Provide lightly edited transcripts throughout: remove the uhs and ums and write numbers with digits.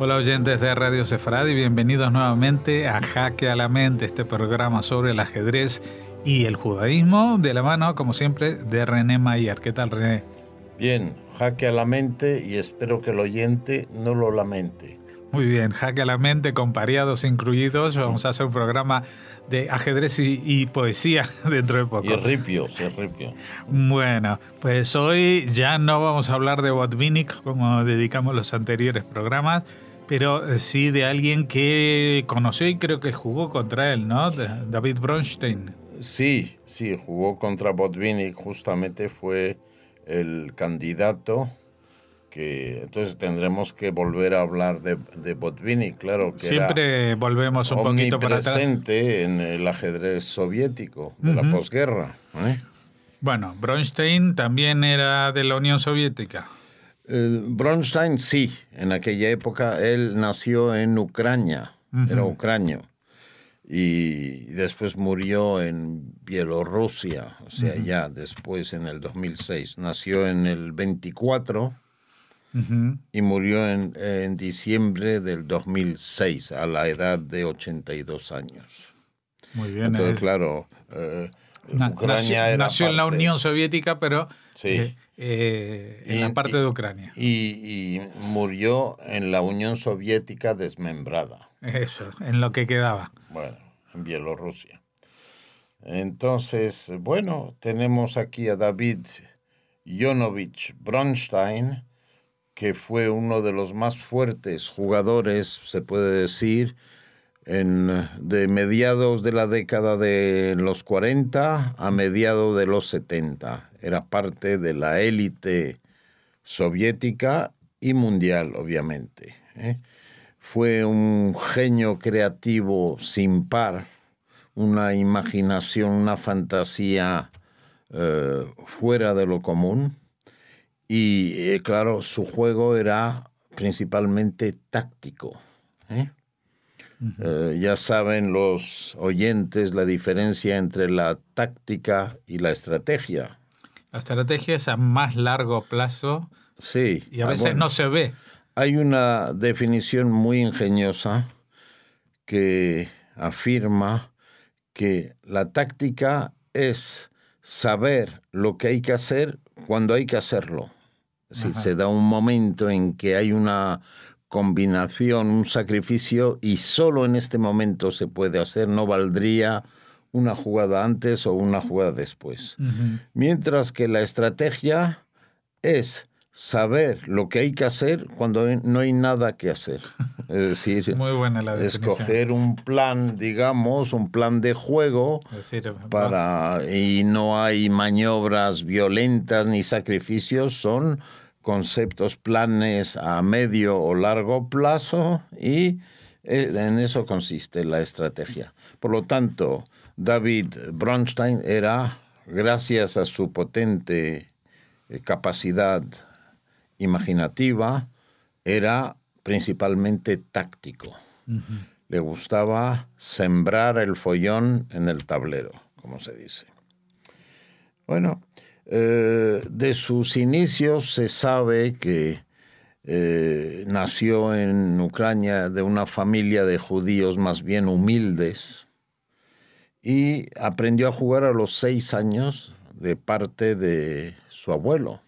Hola oyentes de Radio Sefradi, bienvenidos nuevamente a Jaque a la Mente, este programa sobre el ajedrez y el judaísmo, de la mano, como siempre, de René Mayer. ¿Qué tal, René? Bien, jaque a la mente y espero que el oyente no lo lamente. Muy bien, Jaque a la Mente con pareados incluidos. Vamos a hacer un programa de ajedrez y poesía dentro de poco. Y ripio. Bueno, pues hoy ya no vamos a hablar de Botvinnik como dedicamos los anteriores programas, pero sí de alguien que conoció y creo que jugó contra él, ¿no? David Bronstein. Sí, jugó contra Botvinnik, justamente fue el candidato que entonces tendremos que volver a hablar de Botvinnik, claro que siempre volvemos un poquito para atrás. Omnipresente en el ajedrez soviético de la posguerra. Bueno, Bronstein también era de la Unión Soviética. Bronstein sí, en aquella época él nació en Ucrania, era ucranio. Y después murió en Bielorrusia, o sea, ya después en el 2006. Nació en el 24 y murió en diciembre del 2006, a la edad de 82 años. Muy bien. Entonces, claro, Ucrania nació en la Unión Soviética, pero sí. en la parte de Ucrania. Y murió en la Unión Soviética desmembrada. Eso, en lo que quedaba. Bueno, en Bielorrusia. Entonces, bueno, tenemos aquí a David Yonovich Bronstein, que fue uno de los más fuertes jugadores, se puede decir, de mediados de la década de los 40 a mediados de los 70. Era parte de la élite soviética y mundial, obviamente. Fue un genio creativo sin par, una imaginación, una fantasía fuera de lo común. Y claro, su juego era principalmente táctico. Ya saben los oyentes la diferencia entre la táctica y la estrategia. La estrategia es a más largo plazo, sí, y a veces no se ve. Hay una definición muy ingeniosa que afirma que la táctica es saber lo que hay que hacer cuando hay que hacerlo. Es decir, se da un momento en que hay una combinación, un sacrificio, y solo en este momento se puede hacer, no valdría una jugada antes o una jugada después. Mientras que la estrategia es saber lo que hay que hacer cuando no hay nada que hacer. Es decir, muy buena la definición. Escoger un plan, digamos, un plan de juego, y no hay maniobras violentas ni sacrificios, son conceptos, planes a medio o largo plazo, y en eso consiste la estrategia. Por lo tanto, David Bronstein era, gracias a su potente capacidad imaginativa, era principalmente táctico. Le gustaba sembrar el follón en el tablero, como se dice. Bueno, de sus inicios se sabe que nació en Ucrania de una familia de judíos más bien humildes y aprendió a jugar a los 6 años de parte de su abuelo.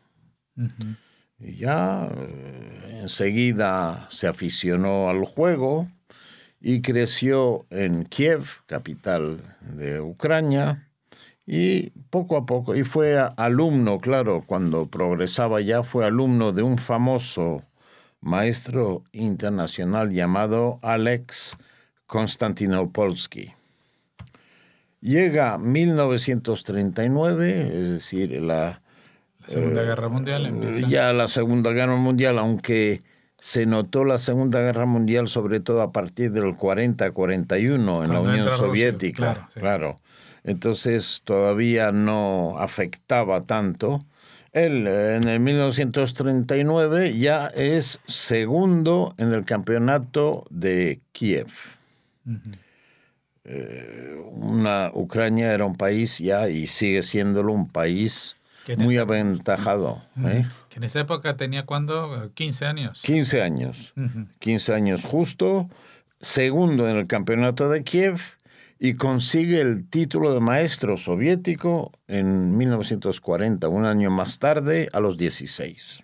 Y ya enseguida se aficionó al juego y creció en Kiev, capital de Ucrania, y poco a poco, y fue alumno, claro, cuando progresaba ya fue alumno de un famoso maestro internacional llamado Alex Konstantinopolsky. Llega 1939, es decir, la Segunda Guerra Mundial empieza. Ya la Segunda Guerra Mundial, aunque se notó la Segunda Guerra Mundial sobre todo a partir del 40-41 en la Unión Soviética. Claro. Entonces todavía no afectaba tanto. Él en el 1939 ya es segundo en el campeonato de Kiev. Ucrania era un país ya, y sigue siéndolo, un país muy aventajado. Que en esa época tenía, ¿cuándo? 15 años. 15 años. 15 años justo, segundo en el campeonato de Kiev y consigue el título de maestro soviético en 1940, un año más tarde, a los 16.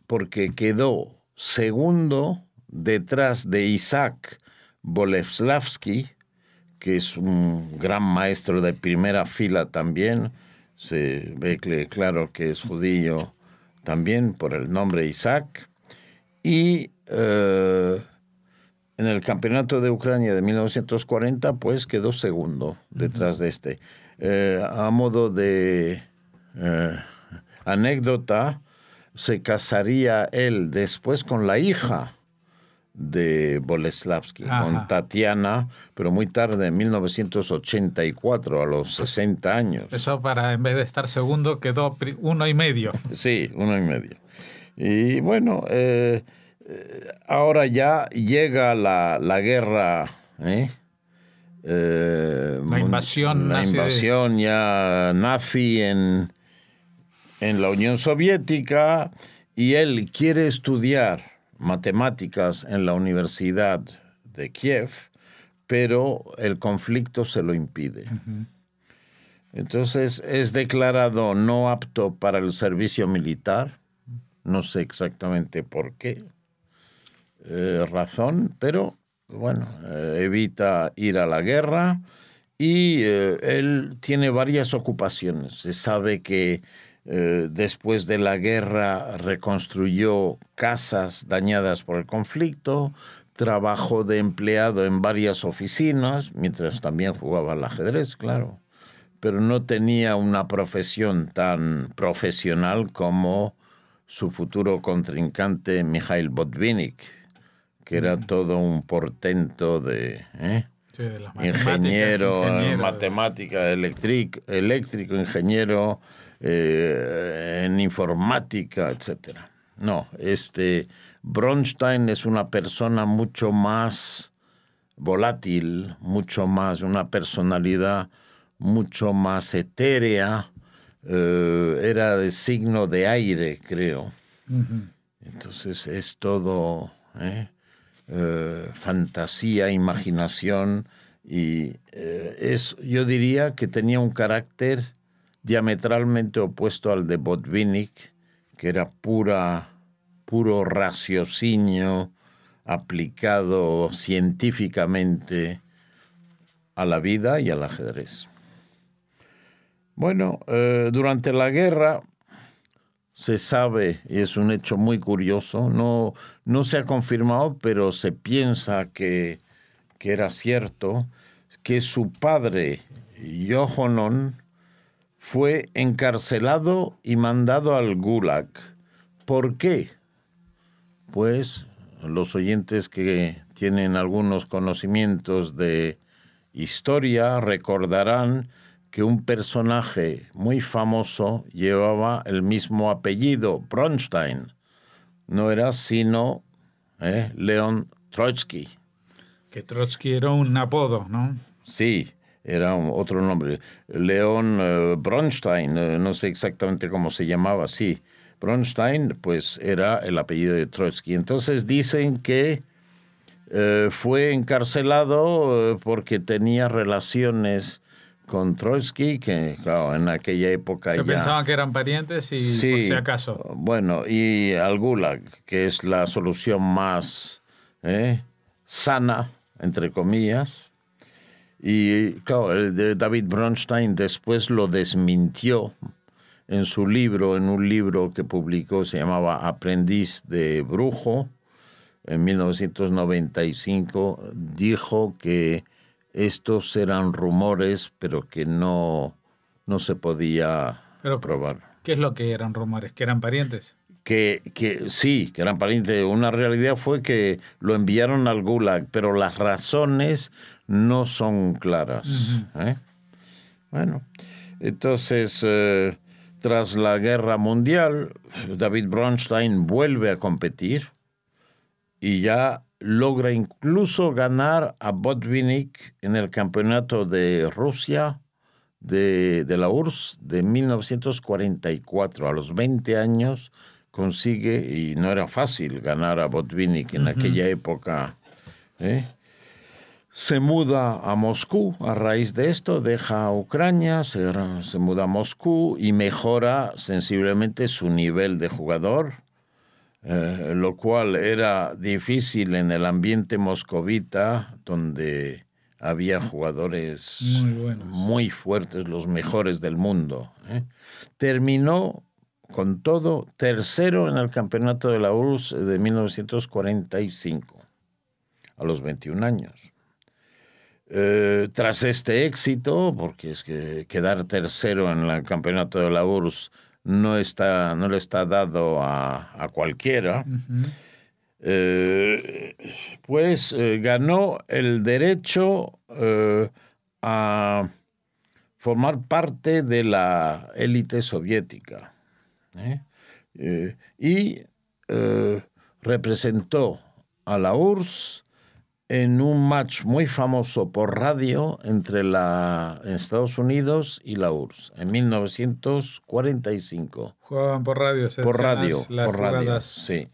Porque quedó segundo detrás de Isaac Boleslavsky, que es un gran maestro de primera fila también. Se ve claro que es judío también por el nombre Isaac. Y en el campeonato de Ucrania de 1940, pues quedó segundo detrás de este. A modo de anécdota, se casaría él después con la hija de Boleslavsky, con Tatiana, pero muy tarde, en 1984, a los 60 años. Eso para, en vez de estar segundo, quedó 1,5. Sí, 1,5. Y bueno, ahora ya llega la guerra, la invasión nazi. La invasión ya nazi en la Unión Soviética, y él quiere estudiar matemáticas en la Universidad de Kiev, pero el conflicto se lo impide. Entonces es declarado no apto para el servicio militar. No sé exactamente por qué razón, pero bueno, evita ir a la guerra y él tiene varias ocupaciones. Se sabe que después de la guerra reconstruyó casas dañadas por el conflicto, trabajó de empleado en varias oficinas, mientras también jugaba al ajedrez, claro, pero no tenía una profesión tan profesional como su futuro contrincante Mikhail Botvinnik, que era todo un portento de ingeniero en matemática, eléctrico, ingeniero en informática, etc. No, Bronstein es una persona mucho más volátil, mucho más, una personalidad mucho más etérea, era de signo de aire, creo. Entonces es todo fantasía, imaginación, y yo diría que tenía un carácter diametralmente opuesto al de Botvinnik, que era puro raciocinio aplicado científicamente a la vida y al ajedrez. Bueno, durante la guerra se sabe, y es un hecho muy curioso, no se ha confirmado, pero se piensa que era cierto, que su padre, Yohanan, fue encarcelado y mandado al Gulag. ¿Por qué? Pues los oyentes que tienen algunos conocimientos de historia recordarán que un personaje muy famoso llevaba el mismo apellido, Bronstein. No era sino León Trotsky. Que Trotsky era un apodo, ¿no? Sí, era otro nombre. León Bronstein, no sé exactamente cómo se llamaba, sí. Bronstein, pues era el apellido de Trotsky. Entonces dicen que fue encarcelado porque tenía relaciones con Trotsky, que claro, en aquella época se pensaban que eran parientes y sí, por si acaso. Bueno, y al Gulag, que es la solución más sana, entre comillas. Y claro, el de David Bronstein después lo desmintió en un libro que publicó, se llamaba Aprendiz de Brujo, en 1995, dijo que estos eran rumores, pero que no se podía probar. ¿Qué es lo que eran rumores? ¿Que eran parientes? Que sí, que eran parientes. Una realidad fue que lo enviaron al Gulag, pero las razones no son claras. Bueno, entonces, tras la Guerra Mundial, David Bronstein vuelve a competir y ya logra incluso ganar a Botvinnik en el campeonato de Rusia de la URSS de 1944. A los 20 años consigue, y no era fácil ganar a Botvinnik en aquella época, Se muda a Moscú a raíz de esto, deja Ucrania, se muda a Moscú y mejora sensiblemente su nivel de jugador, lo cual era difícil en el ambiente moscovita, donde había jugadores muy fuertes, los mejores del mundo. Terminó, con todo, tercero en el campeonato de la URSS de 1945, a los 21 años. Tras este éxito, porque es que quedar tercero en el campeonato de la URSS no le está dado a cualquiera, pues ganó el derecho a formar parte de la élite soviética y representó a la URSS en un match muy famoso por radio entre Estados Unidos y la URSS en 1945. Jugaban por radio, por radio, sí.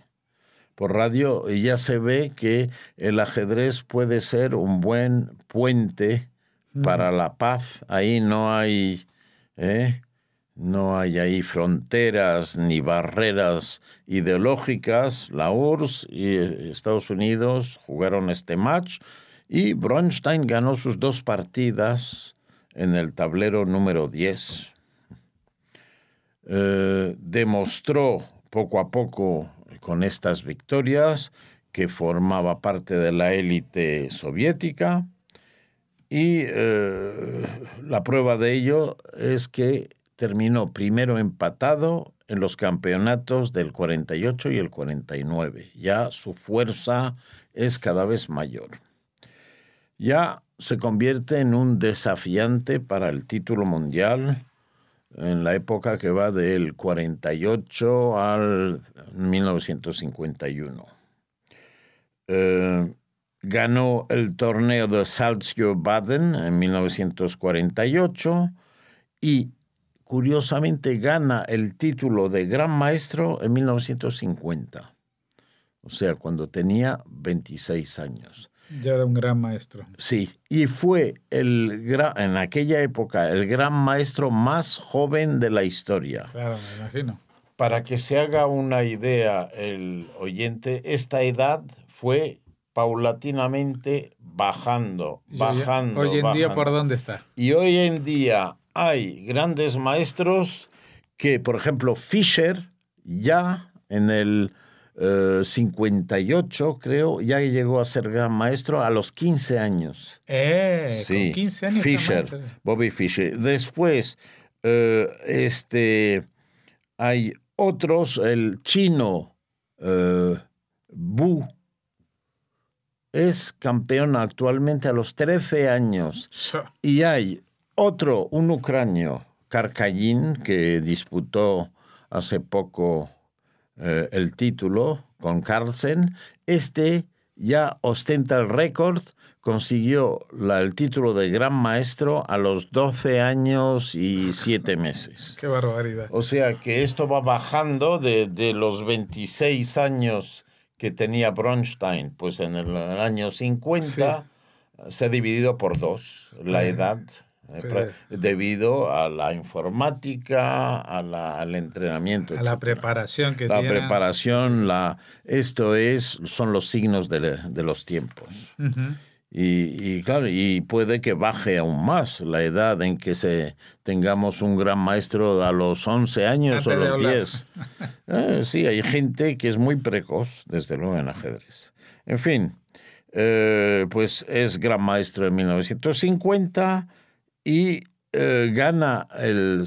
Por radio, y ya se ve que el ajedrez puede ser un buen puente para la paz. Ahí no hay ahí fronteras ni barreras ideológicas. La URSS y Estados Unidos jugaron este match y Bronstein ganó sus 2 partidas en el tablero número 10. Demostró poco a poco con estas victorias que formaba parte de la élite soviética y la prueba de ello es que terminó primero empatado en los campeonatos del 48 y el 49. Ya su fuerza es cada vez mayor. Ya se convierte en un desafiante para el título mundial en la época que va del 48 al 1951. Ganó el torneo de Salzgitter-Baden en 1948 y curiosamente gana el título de Gran Maestro en 1950, o sea, cuando tenía 26 años. Ya era un gran maestro. Sí, y fue en aquella época el gran maestro más joven de la historia. Claro, me imagino. Para que se haga una idea el oyente, esta edad fue paulatinamente bajando. Hoy en día, ¿por dónde está? Y hoy en día hay grandes maestros que, por ejemplo, Fischer, ya en el 58, creo, ya llegó a ser gran maestro a los 15 años. Sí, con 15 años. Fischer, Bobby Fischer. Después, hay otros, el chino Bu es campeón actualmente a los 13 años. Y hay otro, un ucranio, Karkayin, que disputó hace poco el título con Carlsen. Ya ostenta el récord, consiguió el título de gran maestro a los 12 años y 7 meses. ¡Qué barbaridad! O sea que esto va bajando de los 26 años que tenía Bronstein, pues en el año 50 se ha dividido por 2 la edad. Debido a la informática, al entrenamiento, a la preparación que la tiene. Preparación, son los signos de los tiempos. Uh-huh. Y claro, y puede que baje aún más la edad en que tengamos un gran maestro a los 11 años o los 10. Sí, hay gente que es muy precoz, desde luego, en ajedrez. En fin, pues es gran maestro en 1950 y se gana el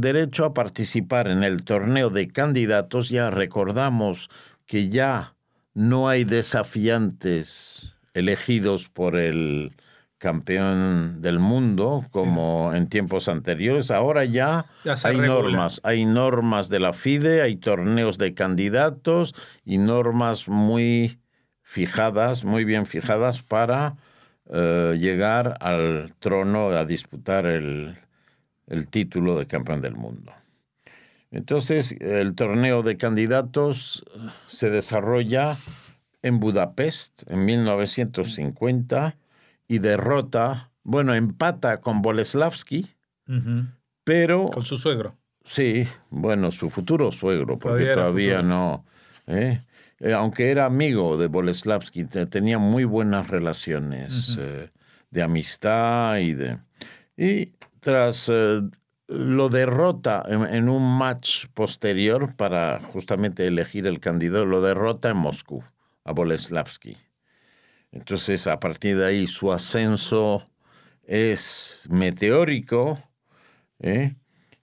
derecho a participar en el torneo de candidatos. Ya recordamos que ya no hay desafiantes elegidos por el campeón del mundo como en tiempos anteriores. Ahora ya hay normas. Hay normas de la FIDE, hay torneos de candidatos y normas muy bien fijadas para llegar al trono a disputar el el título de campeón del mundo. Entonces, el torneo de candidatos se desarrolla en Budapest en 1950 y empata con Boleslavski, pero... Con su suegro. Sí, bueno, su futuro suegro, porque todavía no... aunque era amigo de Boleslavski, tenía muy buenas relaciones de amistad y tras... lo derrota en un match posterior para justamente elegir el candidato, lo derrota en Moscú a Boleslavski. Entonces, a partir de ahí, su ascenso es meteórico,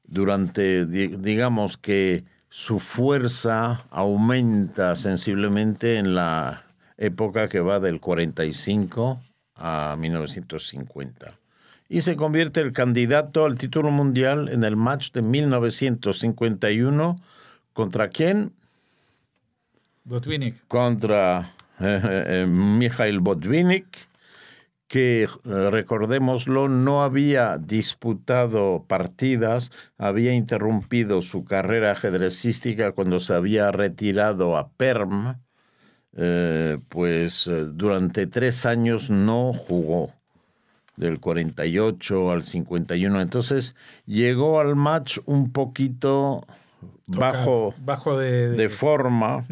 digamos que su fuerza aumenta sensiblemente en la época que va del 45 a 1950. Y se convierte el candidato al título mundial en el match de 1951. ¿Contra quién? Botvinnik. Contra Mikhail Botvinnik, que, recordémoslo, no había disputado partidas, había interrumpido su carrera ajedrecística cuando se había retirado a Perm, durante 3 años no jugó, del 48 al 51. Entonces llegó al match un poquito bajo de forma,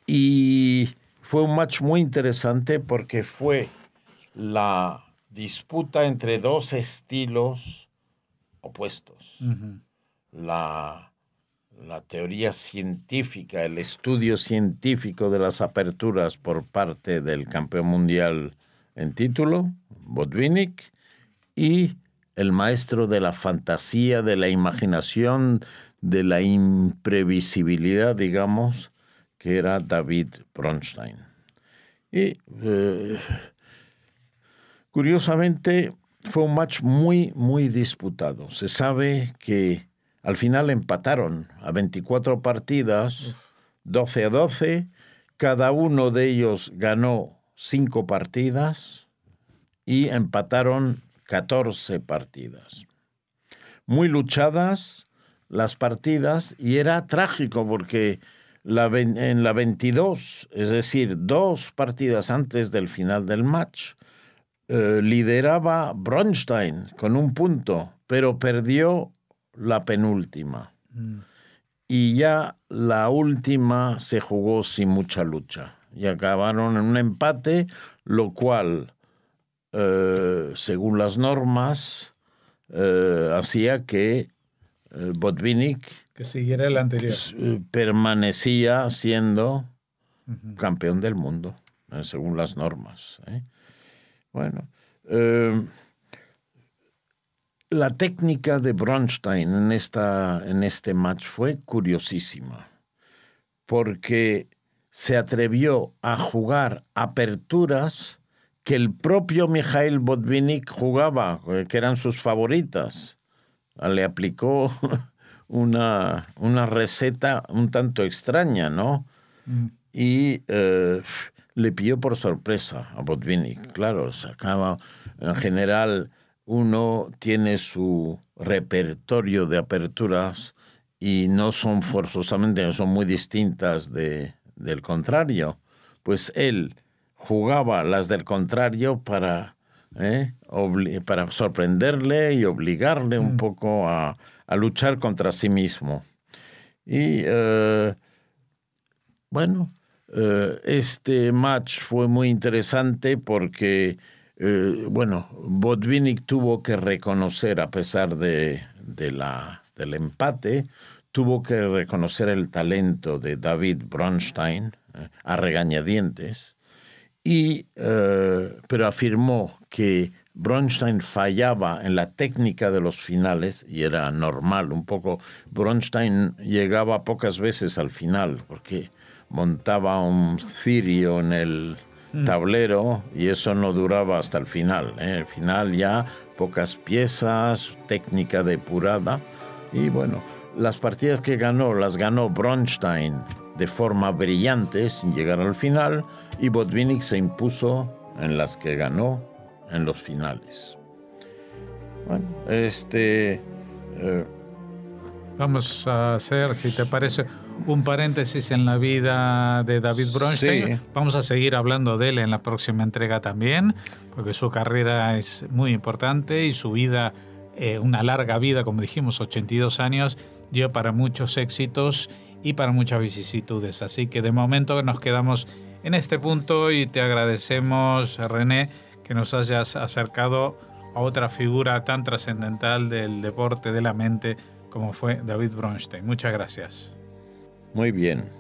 y fue un match muy interesante porque fue la disputa entre 2 estilos opuestos. La teoría científica, el estudio científico de las aperturas por parte del campeón mundial en título, Botvinnik, y el maestro de la fantasía, de la imaginación, de la imprevisibilidad, digamos, que era David Bronstein. Y curiosamente fue un match muy, muy disputado. Se sabe que al final empataron a 24 partidas, 12-12. Cada uno de ellos ganó 5 partidas y empataron 14 partidas. Muy luchadas las partidas, y era trágico porque en la 22, es decir, 2 partidas antes del final del match, lideraba Bronstein con 1 punto, pero perdió la penúltima. Y ya la última se jugó sin mucha lucha. Y acabaron en un empate, lo cual, según las normas, hacía que Botvinnik, que siguiera el anterior, permanecía siendo campeón del mundo, según las normas. Bueno, la técnica de Bronstein en este match fue curiosísima, porque se atrevió a jugar aperturas que el propio Mikhail Botvinnik jugaba, que eran sus favoritas. Le aplicó una receta un tanto extraña, ¿no? Y le pilló por sorpresa a Botvinnik. Claro, sacaba, en general, uno tiene su repertorio de aperturas y no son forzosamente, son muy distintas del contrario. Pues él jugaba las del contrario para sorprenderle y obligarle un poco a luchar contra sí mismo. Y este match fue muy interesante porque, Botvinnik tuvo que reconocer, a pesar del empate, tuvo que reconocer el talento de David Bronstein a regañadientes, pero afirmó que Bronstein fallaba en la técnica de los finales, y era normal un poco. Bronstein llegaba pocas veces al final porque montaba un cirio en el tablero y eso no duraba hasta el final. El final ya pocas piezas, técnica depurada. Y bueno, las partidas que ganó, las ganó Bronstein de forma brillante sin llegar al final, y Botvinnik se impuso en las que ganó en los finales. Bueno, vamos a hacer, si te parece, un paréntesis en la vida de David Bronstein. Sí. Vamos a seguir hablando de él en la próxima entrega también, porque su carrera es muy importante y su vida, una larga vida, como dijimos, 82 años, dio para muchos éxitos y para muchas vicisitudes. Así que de momento nos quedamos en este punto y te agradecemos, René, que nos hayas acercado a otra figura tan trascendental del deporte de la mente como fue David Bronstein. Muchas gracias. Muy bien.